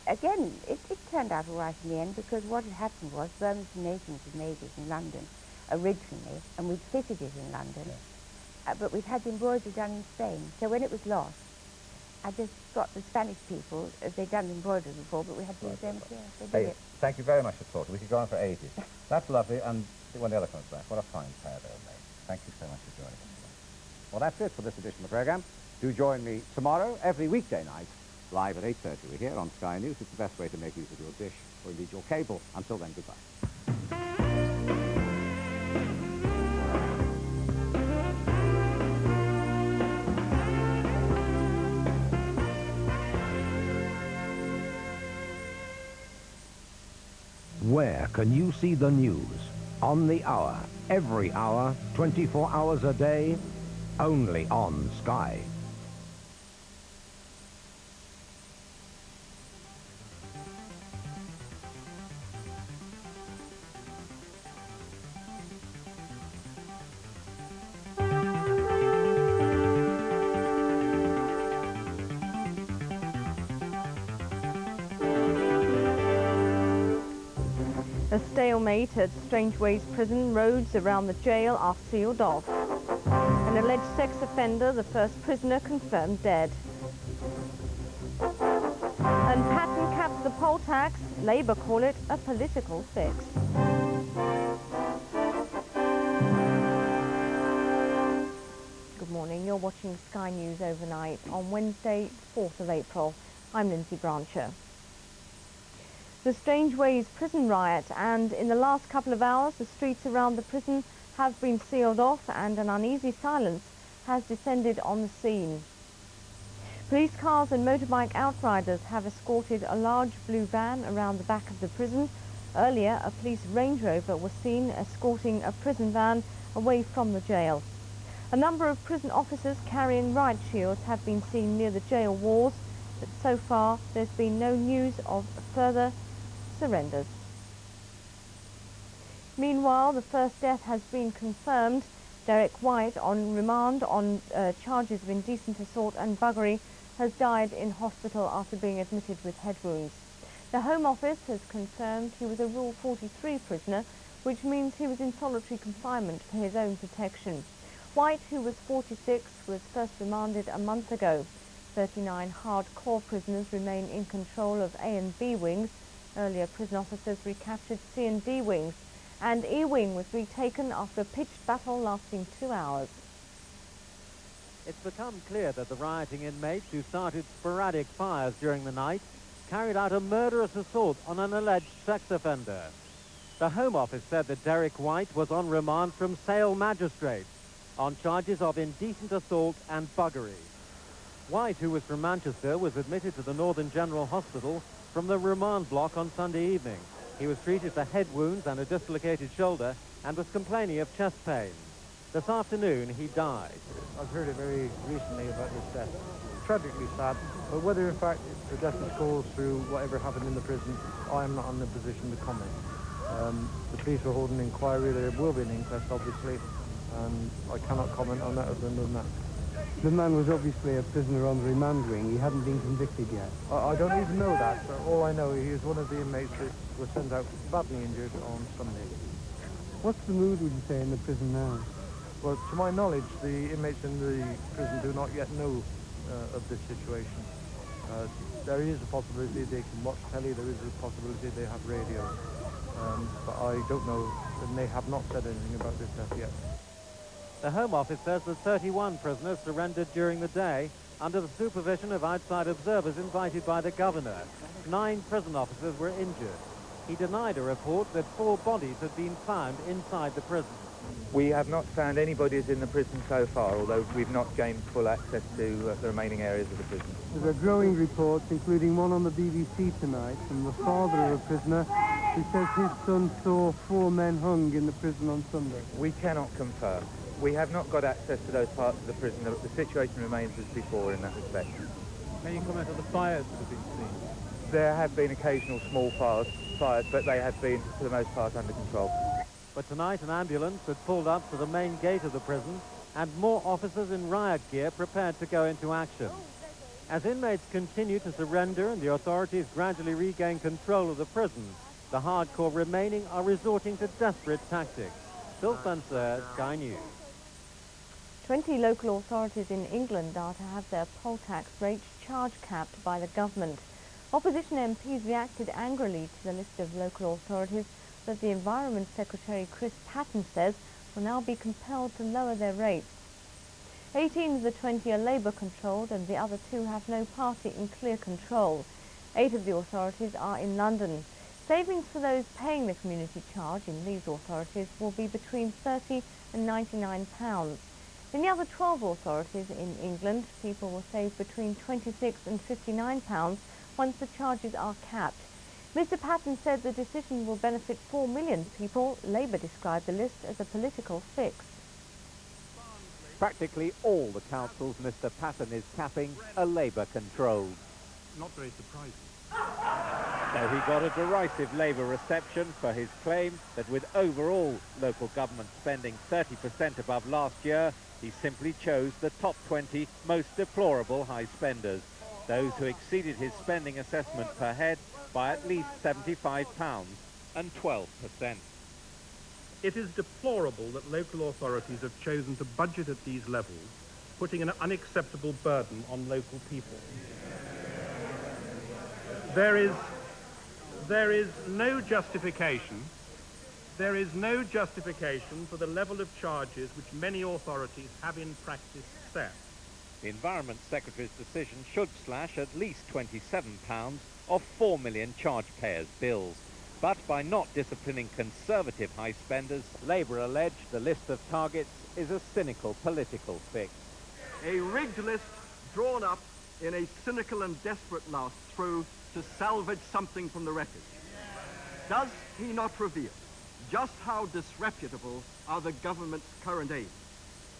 Again, it turned out all right in the end because what had happened was Burmese Nations had made it in London originally, and we'd fitted it in London, but we'd had the embroidery done in Spain. So when it was lost, I just got the Spanish people, they'd done embroidery before, but we had to use them here. They did Hey, it. thank you very much for talking. We could go on for ages. That's lovely, and when the other comes back, what a fine pair they'll make. Thank you so much for joining us. Well, that's it for this edition of the programme. Do join me tomorrow, every weekday night, live at 8:30. We're here on Sky News. It's the best way to make use of your dish, or indeed your cable. Until then, goodbye. Where can you see the news? On the hour, every hour, 24 hours a day, only on Sky. A stalemate at Strangeways Prison. Roads around the jail are sealed off. An alleged sex offender, the first prisoner, confirmed dead. And Patton caps the poll tax. Labour call it a political fix. Good morning. You're watching Sky News Overnight on Wednesday, 4th of April. I'm Lindsay Brancher. The Strangeways prison riot, and in the last couple of hours the streets around the prison have been sealed off and an uneasy silence has descended on the scene. Police cars and motorbike outriders have escorted a large blue van around the back of the prison. Earlier, a police Range Rover was seen escorting a prison van away from the jail. A number of prison officers carrying riot shields have been seen near the jail walls, but so far there's been no news of further surrenders. Meanwhile, the first death has been confirmed. Derek White, on remand on charges of indecent assault and buggery, has died in hospital after being admitted with head wounds. The Home Office has confirmed he was a Rule 43 prisoner, which means he was in solitary confinement for his own protection. White, who was 46, was first remanded a month ago. 39 hardcore prisoners remain in control of A and B wings. Earlier, prison officers recaptured C and D wings, and E wing was retaken after a pitched battle lasting 2 hours. It's become clear that the rioting inmates who started sporadic fires during the night carried out a murderous assault on an alleged sex offender. The Home Office said that Derek White was on remand from Sale Magistrates on charges of indecent assault and buggery. White, who was from Manchester, was admitted to the Northern General Hospital from the remand block on Sunday evening. He was treated for head wounds and a dislocated shoulder and was complaining of chest pain. This afternoon, he died. I've heard it very recently about his death. Tragically sad, but whether in fact the death is caused through whatever happened in the prison, I am not in a position to comment. The police will hold an inquiry. There will be an inquest, obviously, and I cannot comment on that other than that. The man was obviously a prisoner on the remand wing. He hadn't been convicted yet. I don't even know that, but all I know he is one of the inmates that was sent out badly injured on Sunday. What's the mood, would you say, in the prison now? Well, to my knowledge, the inmates in the prison do not yet know of this situation. There is a possibility they can watch telly, there is a possibility they have radio, but I don't know, and they have not said anything about this death yet. The Home Office says that 31 prisoners surrendered during the day under the supervision of outside observers invited by the governor. 9 prison officers were injured. He denied a report that 4 bodies had been found inside the prison. We have not found any bodies in the prison so far, although we've not gained full access to the remaining areas of the prison. There are growing reports, including one on the BBC tonight, from the father of a prisoner who says his son saw 4 men hung in the prison on Sunday. We cannot confirm. We have not got access to those parts of the prison. The situation remains as before in that respect. Can you comment on the fires that have been seen? There have been occasional small fires, but they have been, for the most part, under control. But tonight an ambulance had pulled up to the main gate of the prison and more officers in riot gear prepared to go into action. As inmates continue to surrender and the authorities gradually regain control of the prison, the hardcore remaining are resorting to desperate tactics. Phil Spencer, Sky News. 20 local authorities in England are to have their poll tax rates charge capped by the government. Opposition MPs reacted angrily to the list of local authorities that the Environment Secretary Chris Patten says will now be compelled to lower their rates. 18 of the 20 are Labour-controlled and the other 2 have no party in clear control. 8 of the authorities are in London. Savings for those paying the community charge in these authorities will be between £30 and £99. In the other 12 authorities in England, people will save between £26 and £59 once the charges are capped. Mr Patten said the decision will benefit 4 million people. Labour described the list as a political fix. Practically all the councils Mr Patten is capping are Labour-controlled. Not very surprising. Though he got a derisive Labour reception for his claim that with overall local government spending 30% above last year, he simply chose the top 20 most deplorable high spenders, those who exceeded his spending assessment per head by at least £75 and 12%. It is deplorable that local authorities have chosen to budget at these levels, putting an unacceptable burden on local people. There is no justification for the level of charges which many authorities have in practice set. The Environment Secretary's decision should slash at least £27 off 4 million charge payers' bills. But by not disciplining conservative high spenders, Labour allege the list of targets is a cynical political fix. A rigged list drawn up in a cynical and desperate last throw to salvage something from the wreckage. Does he not reveal just how disreputable are the government's current aims?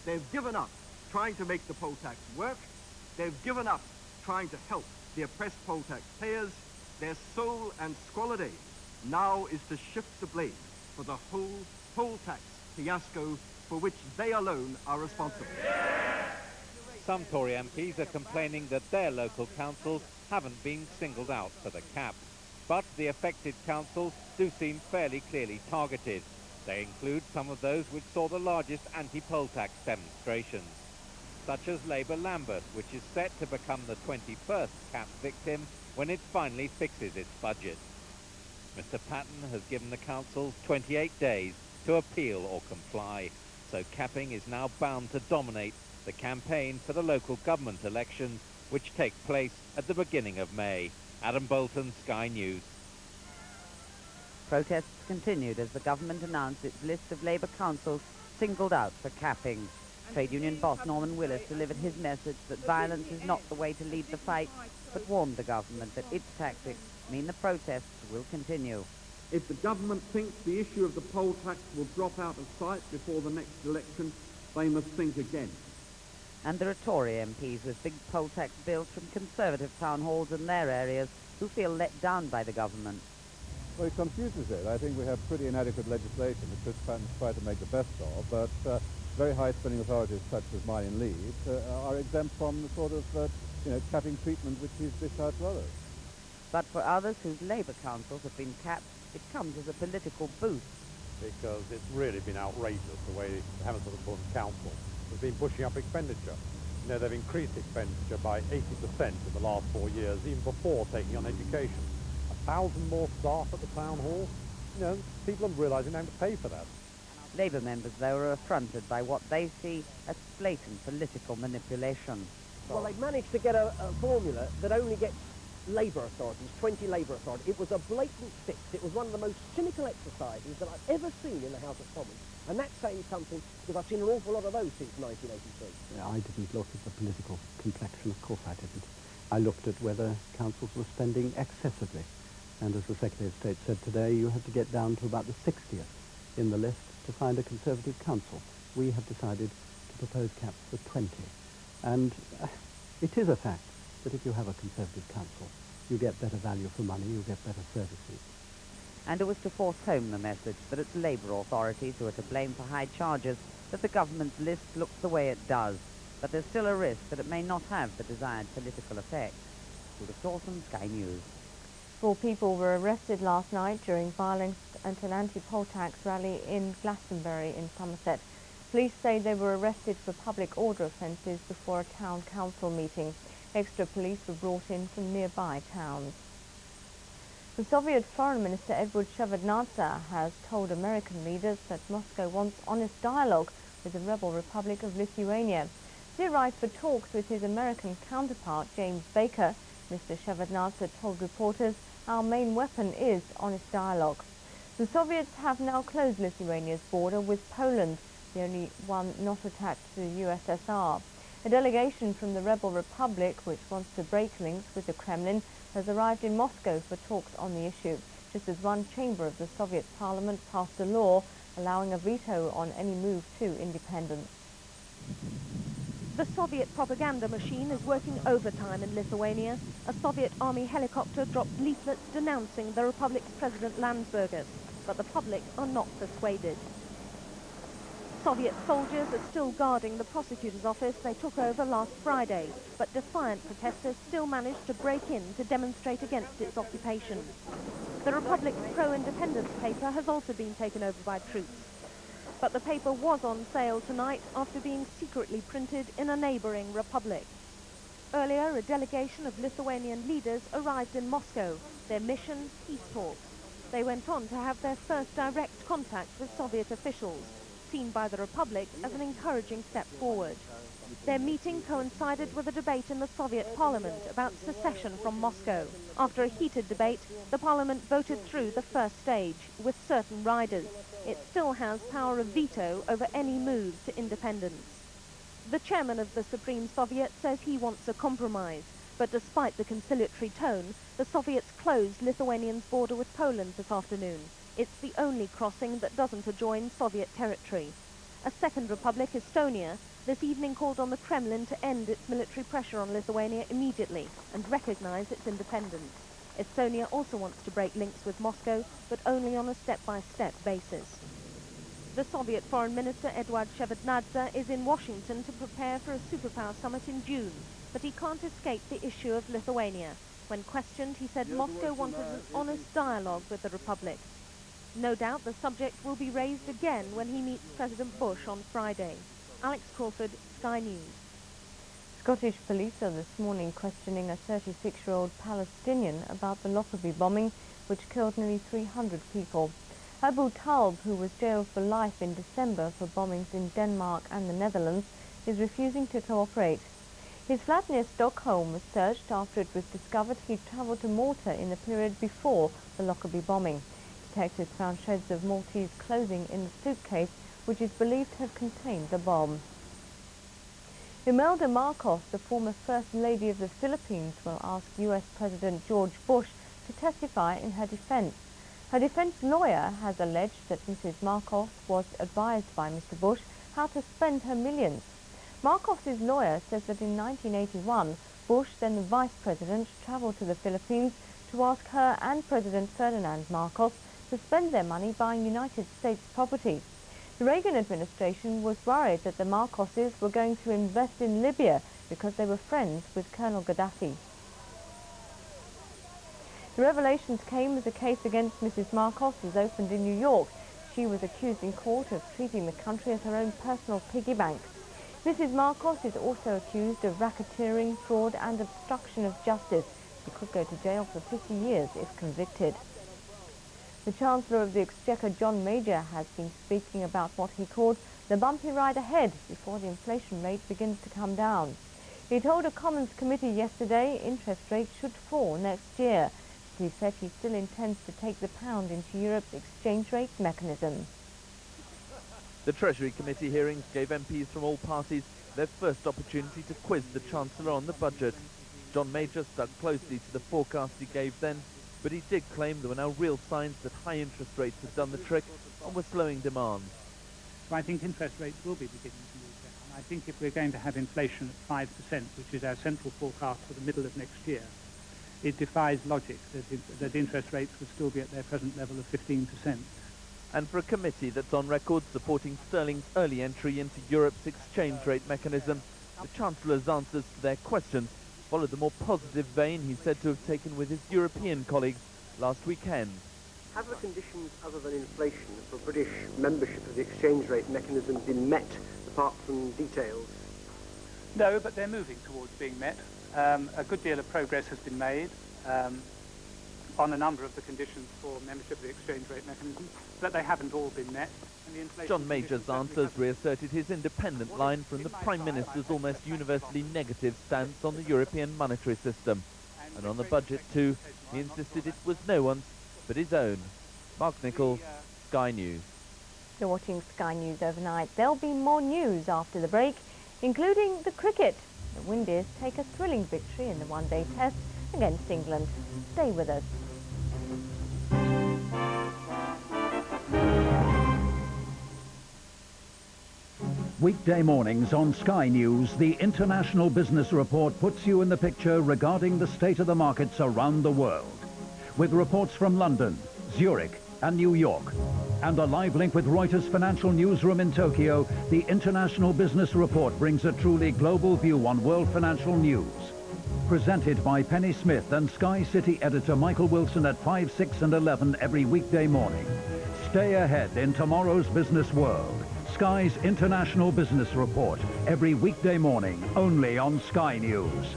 They've given up trying to make the poll tax work. They've given up trying to help the oppressed poll tax payers. Their sole and squalid aim now is to shift the blame for the whole poll tax fiasco for which they alone are responsible. Some Tory MPs are complaining that their local councils haven't been singled out for the cap. But the affected councils do seem fairly clearly targeted. They include some of those which saw the largest anti-poll tax demonstrations, such as Labour Lambeth, which is set to become the 21st cap victim when it finally fixes its budget. Mr Patten has given the councils 28 days to appeal or comply, so capping is now bound to dominate the campaign for the local government elections, which take place at the beginning of May. Adam Bolton, Sky News. Protests continued as the government announced its list of Labour councils singled out for capping. Trade union boss Norman Willis delivered his message that violence is not the way to lead the fight, but warned the government that its tactics mean the protests will continue. If the government thinks the issue of the poll tax will drop out of sight before the next election, they must think again. And there are Tory MPs with big poll tax bills from Conservative town halls in their areas who feel let down by the government. Well, it confuses it. I think we have pretty inadequate legislation that Chris Patten's tried to make the best of, but very high-spending authorities such as mine in Leeds are exempt from the sort of, capping treatment which he's dished out to others. But for others whose Labour councils have been capped, it comes as a political boost. Because it's really been outrageous the way the Hammersmith Council has been pushing up expenditure. You know, they've increased expenditure by 80% in the last 4 years, even before taking on education. 1,000 more staff at the town hall. You know, people are realising they have to pay for that. Labour members, though, are affronted by what they see as blatant political manipulation. Well, they've managed to get a formula that only gets Labour authorities, 20 Labour authorities. It was a blatant fix. It was one of the most cynical exercises that I've ever seen in the House of Commons. And that's saying something, because I've seen an awful lot of those since 1983. I didn't look at the political complexion, of course I didn't. I looked at whether councils were spending excessively. And as the Secretary of State said today, you have to get down to about the 60th in the list to find a Conservative council. We have decided to propose caps for 20. And it is a fact that if you have a Conservative council, you get better value for money, you get better services. And it was to force home the message that it's Labour authorities who are to blame for high charges that the government's list looks the way it does. But there's still a risk that it may not have the desired political effect. Judith Dawson, Sky News. 4 people were arrested last night during violence at an anti-poll tax rally in Glastonbury in Somerset. Police say they were arrested for public order offences before a town council meeting. Extra police were brought in from nearby towns. The Soviet Foreign Minister Eduard Shevardnadze has told American leaders that Moscow wants honest dialogue with the rebel Republic of Lithuania. As he arrived for talks with his American counterpart, James Baker, Mr. Shevardnadze told reporters, "Our main weapon is honest dialogue." The Soviets have now closed Lithuania's border with Poland, the only one not attached to the USSR. A delegation from the rebel republic, which wants to break links with the Kremlin, has arrived in Moscow for talks on the issue, just as one chamber of the Soviet parliament passed a law allowing a veto on any move to independence. The Soviet propaganda machine is working overtime in Lithuania. A Soviet army helicopter dropped leaflets denouncing the republic's President Landsbergis, but the public are not persuaded. Soviet soldiers are still guarding the prosecutor's office they took over last Friday, but defiant protesters still managed to break in to demonstrate against its occupation. The republic's pro-independence paper has also been taken over by troops. But the paper was on sale tonight after being secretly printed in a neighbouring republic. Earlier, a delegation of Lithuanian leaders arrived in Moscow, their mission, peace talks. They went on to have their first direct contact with Soviet officials, seen by the Republic as an encouraging step forward. Their meeting coincided with a debate in the Soviet Parliament about secession from Moscow. After a heated debate, the Parliament voted through the first stage, with certain riders. It still has power of veto over any move to independence. The chairman of the Supreme Soviet says he wants a compromise, but despite the conciliatory tone, the Soviets closed Lithuania's border with Poland this afternoon. It's the only crossing that doesn't adjoin Soviet territory. A second republic, Estonia, this evening called on the Kremlin to end its military pressure on Lithuania immediately and recognize its independence. Estonia also wants to break links with Moscow, but only on a step-by-step basis. The Soviet Foreign Minister Eduard Shevardnadze is in Washington to prepare for a superpower summit in June, but he can't escape the issue of Lithuania. When questioned, he said Moscow wanted an honest dialogue with the Republic. No doubt the subject will be raised again when he meets President Bush on Friday. Alex Crawford, Sky News. Scottish police are this morning questioning a 36-year-old Palestinian about the Lockerbie bombing, which killed nearly 300 people. Abu Talib, who was jailed for life in December for bombings in Denmark and the Netherlands, is refusing to cooperate. His flat near Stockholm was searched after it was discovered he'd travelled to Malta in the period before the Lockerbie bombing. Detectives found shreds of Maltese clothing in the suitcase, which is believed to have contained the bomb. Imelda Marcos, the former First Lady of the Philippines, will ask US President George Bush to testify in her defense. Her defense lawyer has alleged that Mrs. Marcos was advised by Mr. Bush how to spend her millions. Marcos's lawyer says that in 1981, Bush, then the vice president, travelled to the Philippines to ask her and President Ferdinand Marcos to spend their money buying United States property. The Reagan administration was worried that the Marcoses were going to invest in Libya because they were friends with Colonel Gaddafi. The revelations came as a case against Mrs. Marcos was opened in New York. She was accused in court of treating the country as her own personal piggy bank. Mrs. Marcos is also accused of racketeering, fraud and obstruction of justice. She could go to jail for 50 years if convicted. The Chancellor of the Exchequer, John Major, has been speaking about what he called the bumpy ride ahead before the inflation rate begins to come down. He told a Commons committee yesterday interest rates should fall next year. He said he still intends to take the pound into Europe's exchange rate mechanism. The Treasury Committee hearings gave MPs from all parties their first opportunity to quiz the Chancellor on the budget. John Major stuck closely to the forecast he gave then, but he did claim there were now real signs that high interest rates had done the trick and were slowing demand. So I think interest rates will be beginning to move down. I think if we're going to have inflation at 5%, which is our central forecast for the middle of next year, it defies logic that interest rates would still be at their present level of 15%. And for a committee that's on record supporting sterling's early entry into Europe's exchange rate mechanism, the Chancellor's answers to their questions followed the more positive vein he's said to have taken with his European colleagues last weekend. have the conditions other than inflation for British membership of the exchange rate mechanism been met, apart from details? No, but they're moving towards being met. A good deal of progress has been made on a number of the conditions for membership of the exchange rate mechanism, but they haven't all been met. And the inflation John Major's answers reasserted his independent line from the Prime Minister's almost universally negative stance on the European monetary system. And on the budget too, he insisted it was no one's but his own. Mark Nichols, Sky News. You're watching Sky News Overnight. There'll be more news after the break, including the cricket. The Windies take a thrilling victory in the one-day test against England. Stay with us. Weekday mornings on Sky News, the International Business Report puts you in the picture regarding the state of the markets around the world. With reports from London, Zurich and New York. And a live link with Reuters Financial Newsroom in Tokyo, the International Business Report brings a truly global view on world financial news. Presented by Penny Smith and Sky City editor Michael Wilson at 5, 6 and 11 every weekday morning. Stay ahead in tomorrow's business world. Sky's International Business Report, every weekday morning, only on Sky News.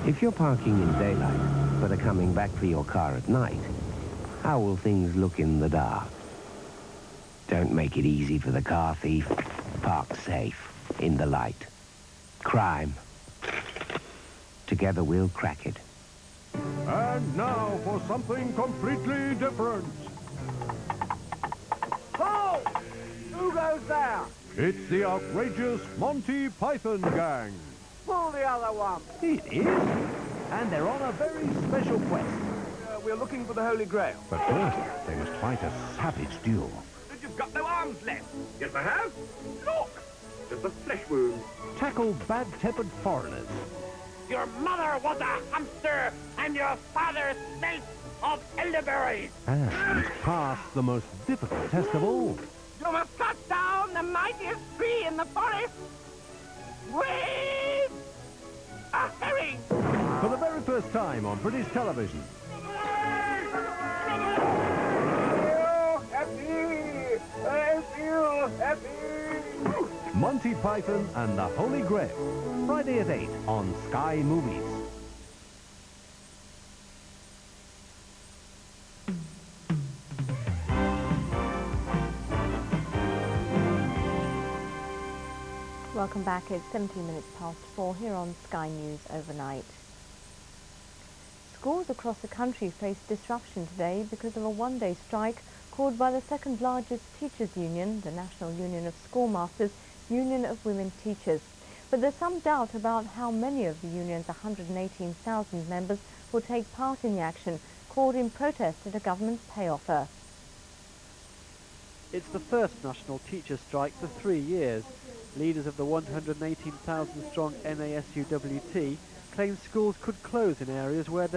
If you're parking in daylight, but are coming back for your car at night, how will things look in the dark? Don't make it easy for the car thief. Park safe in the light. Crime. Together we'll crack it. And now for something completely different. Ho! Who goes there? It's the outrageous Monty Python gang. Pull the other one. It is. And they're on a very special quest. We're looking for the Holy Grail. But first, they must fight a savage duel. You've got no arms left. Yes, I have. Look! Just a flesh wound. Tackle bad-tempered foreigners. Your mother was a hamster, and your father smelt of elderberries. And pass the most difficult test of all. You must cut down the mightiest tree in the forest with a herring. For the very first time on British television. Monty Python and the Holy Grail. Friday at 8 on Sky Movies. Welcome back. It's 17 minutes past 4 here on Sky News Overnight. Schools across the country faced disruption today because of a one-day strike called by the second largest teachers' union, the National Union of Schoolmasters, Union of Women Teachers. But there's some doubt about how many of the union's 118,000 members will take part in the action, called in protest at a government pay offer. It's the first national teacher strike for 3 years. Leaders of the 118,000-strong NASUWT claim schools could close in areas where there